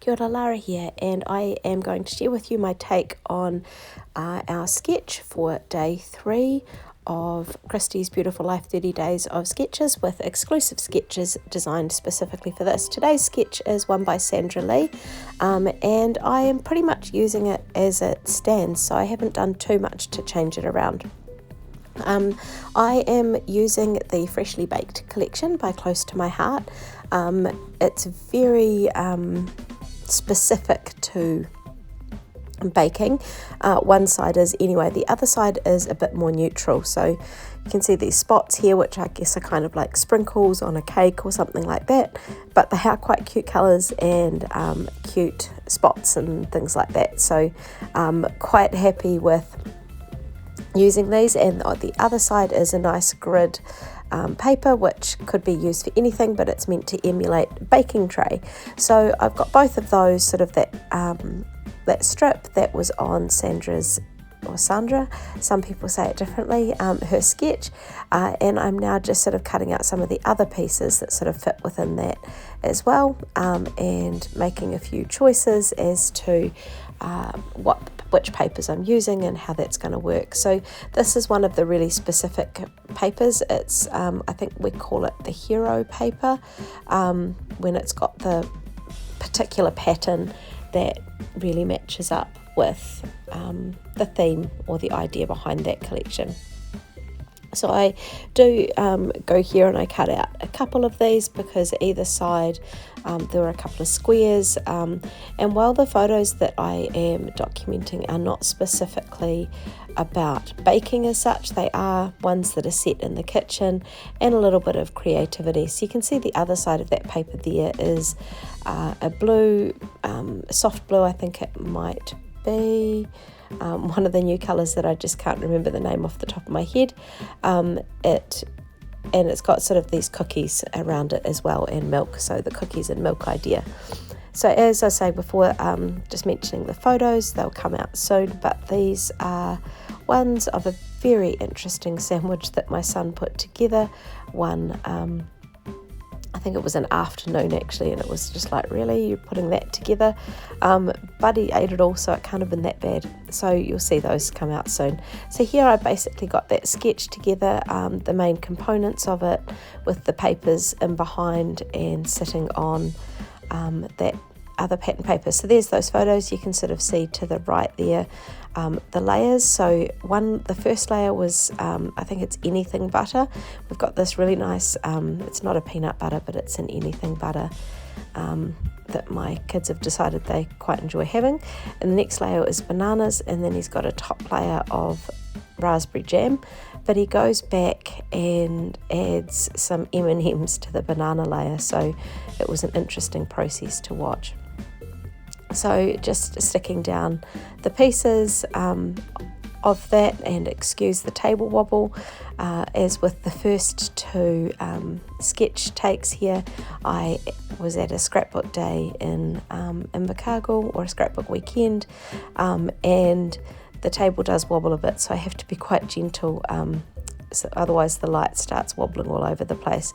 Kia ora, Lara here, and I am going to share with you my take on our sketch for day 3 of Christy's Beautiful Life 30 Days of Sketches, with exclusive sketches designed specifically for this. Today's sketch is one by Sandra Lee, and I am pretty much using it as it stands, so I haven't done too much to change it around. I am using the Freshly Baked collection by Close to My Heart. It's very specific to baking. One side is anyway, the other side is a bit more neutral. So you can see these spots here, which I guess are kind of like sprinkles on a cake or something like that, but they are quite cute colours and cute spots and things like that. So quite happy with using these. And the other side is a nice grid paper, which could be used for anything, but it's meant to emulate baking tray. So I've got both of those, sort of that strip that was on Sandra's, or Sandra, some people say it differently, her sketch, and I'm now just sort of cutting out some of the other pieces that sort of fit within that as well, and making a few choices as to which papers I'm using and how that's going to work. So this is one of the really specific papers. It's I think we call it the hero paper, when it's got the particular pattern that really matches up with the theme or the idea behind that collection. So I do go here and I cut out a couple of these, because either side there are a couple of squares, and while the photos that I am documenting are not specifically about baking as such, they are ones that are set in the kitchen and a little bit of creativity. So you can see the other side of that paper there is a blue, soft blue, I think it might be. One of the new colours that I just can't remember the name off the top of my head. It's got sort of these cookies around it as well, and milk, so the cookies and milk idea. So as I say before, just mentioning the photos, they'll come out soon, but these are ones of a very interesting sandwich that my son put together. One, I think it was an afternoon actually, and it was just like, really, you're putting that together? But he ate it all, so it can't have been that bad. So you'll see those come out soon. So here I basically got that sketch together, the main components of it, with the papers in behind and sitting on that other pattern paper. So there's those photos. You can sort of see to the right there the layers. So the first layer was I think it's anything butter. We've got this really nice, it's not a peanut butter, but it's an anything butter that my kids have decided they quite enjoy having. And the next layer is bananas, and then he's got a top layer of raspberry jam, but he goes back and adds some M&Ms to the banana layer. So it was an interesting process to watch. So just sticking down the pieces of that, and excuse the table wobble, as with the first two sketch takes here. I was at a scrapbook day in Invercargill, or a scrapbook weekend, and the table does wobble a bit, so I have to be quite gentle, so otherwise the light starts wobbling all over the place.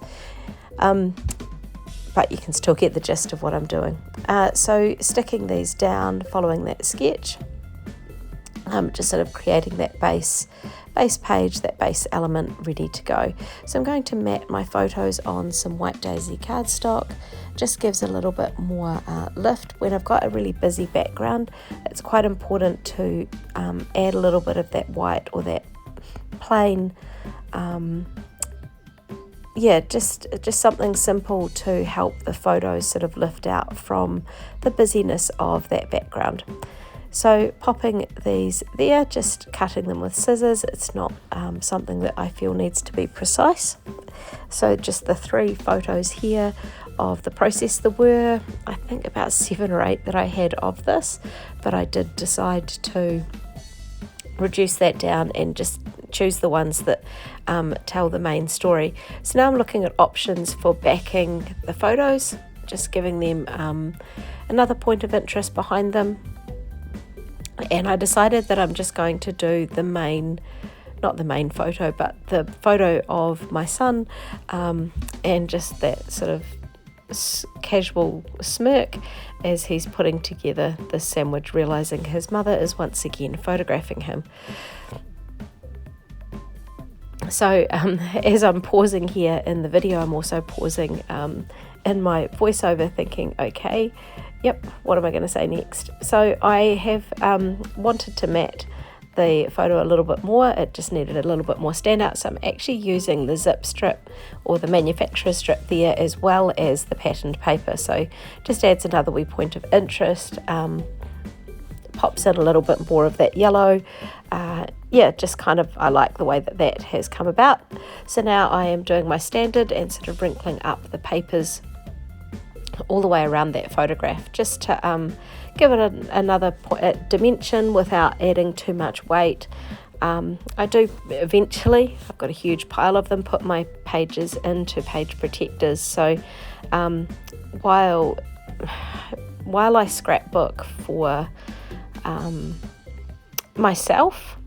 But you can still get the gist of what I'm doing. So sticking these down, following that sketch, just sort of creating that base page, that base element ready to go. So I'm going to mat my photos on some white daisy cardstock. Just gives a little bit more lift. When I've got a really busy background, it's quite important to add a little bit of that white or that plain, just something simple to help the photos sort of lift out from the busyness of that background. So popping these there, just cutting them with scissors. It's not something that I feel needs to be precise. So just the 3 photos here of the process. There were, I think, about 7 or 8 that I had of this, but I did decide to reduce that down and just choose the ones that tell the main story. So now I'm looking at options for backing the photos, just giving them another point of interest behind them. And I decided that I'm just going to do not the main photo, but the photo of my son, and just that sort of casual smirk as he's putting together this sandwich, realising his mother is once again photographing him. So as I'm pausing here in the video, I'm also pausing in my voiceover thinking, okay, yep, what am I going to say next? So I have wanted to matte the photo a little bit more. It just needed a little bit more standout, so I'm actually using the zip strip or the manufacturer's strip there, as well as the patterned paper, so just adds another wee point of interest, pops in a little bit more of that yellow. Just kind of, I like the way that has come about. So now I am doing my standard and sort of wrinkling up the papers all the way around that photograph, just to give it another dimension without adding too much weight. I do eventually, I've got a huge pile of them, put my pages into page protectors. So while I scrapbook for myself,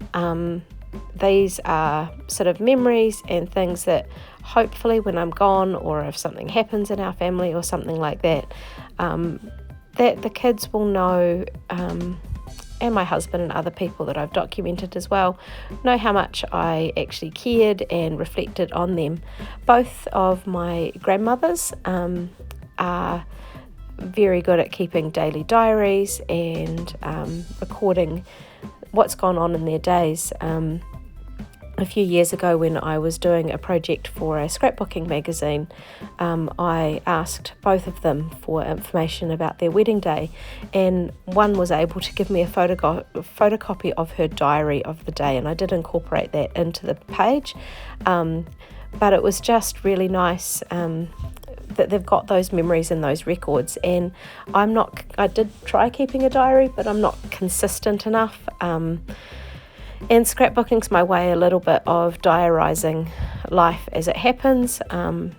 these are sort of memories and things that hopefully when I'm gone, or if something happens in our family or something like that, that the kids will know, and my husband and other people that I've documented as well, know how much I actually cared and reflected on them. Both of my grandmothers are very good at keeping daily diaries and recording what's gone on in their days. A few years ago, when I was doing a project for a scrapbooking magazine, I asked both of them for information about their wedding day, and one was able to give me a photocopy of her diary of the day, and I did incorporate that into the page, but it was just really nice that they've got those memories and those records. And I did try keeping a diary, but I'm not consistent enough. And scrapbooking's my way a little bit of diarising life as it happens, in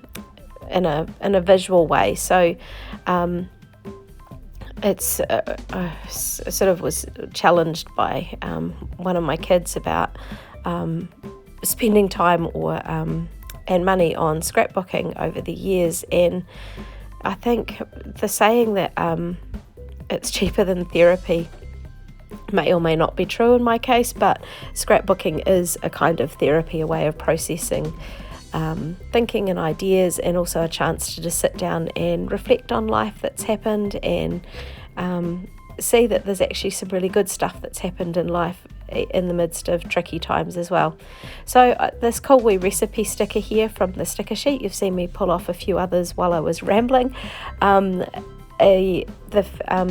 a visual way. So it's sort of was challenged by one of my kids about spending time or and money on scrapbooking over the years, and I think the saying that it's cheaper than therapy may or may not be true in my case, but scrapbooking is a kind of therapy, a way of processing thinking and ideas, and also a chance to just sit down and reflect on life that's happened, and see that there's actually some really good stuff that's happened in life in the midst of tricky times as well. So this cool wee recipe sticker here from the sticker sheet, you've seen me pull off a few others while I was rambling. The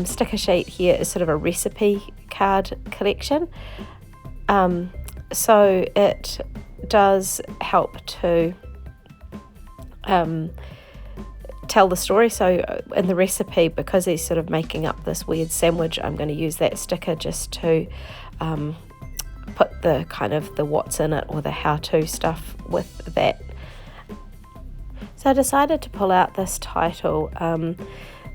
sticker sheet here is sort of a recipe card collection, so it does help to tell the story. So in the recipe, because he's sort of making up this weird sandwich, I'm going to use that sticker just to put the kind of the what's in it or the how-to stuff with that. So I decided to pull out this title.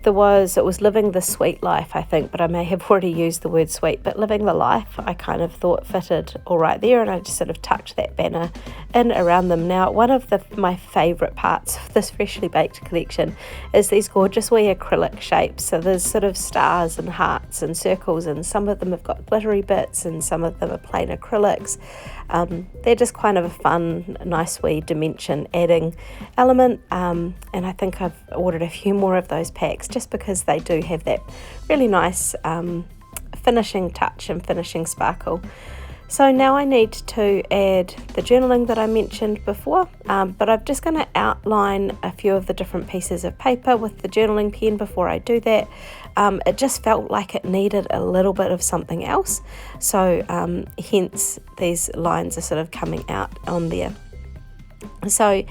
It was Living the Sweet Life, I think, but I may have already used the word sweet, but Living the Life I kind of thought fitted all right there, and I just sort of tucked that banner in around them. Now, one of my favourite parts of this freshly baked collection is these gorgeous wee acrylic shapes. So there's sort of stars and hearts and circles, and some of them have got glittery bits and some of them are plain acrylics. They're just kind of a fun, nice wee dimension adding element, and I think I've ordered a few more of those packs just because they do have that really nice finishing touch and finishing sparkle. So now I need to add the journaling that I mentioned before, but I'm just going to outline a few of the different pieces of paper with the journaling pen before I do that. It just felt like it needed a little bit of something else, so hence these lines are sort of coming out on there. So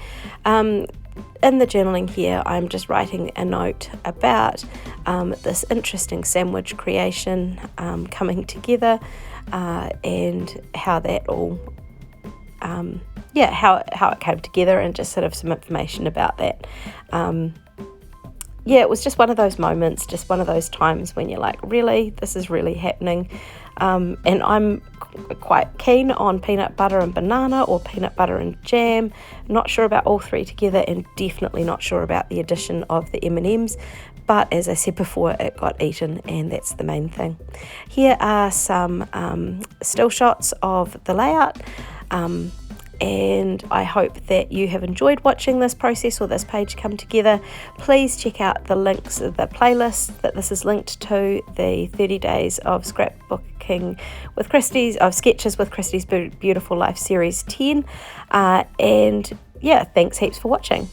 in the journaling here, I'm just writing a note about this interesting sandwich creation coming together, and how that all, how it came together, and just sort of some information about that. It was just one of those moments, just one of those times when you're like, really, this is really happening. And I'm quite keen on peanut butter and banana or peanut butter and jam. Not sure about all three together, and definitely not sure about the addition of the M&Ms. But as I said before, it got eaten, and that's the main thing. Here are some still shots of the layout. And I hope that you have enjoyed watching this process or this page come together. Please check out the links, the playlist that this is linked to, the 30 days of scrapbooking with Christie's, of sketches with Christie's Beautiful Life Series 10. And yeah, thanks heaps for watching.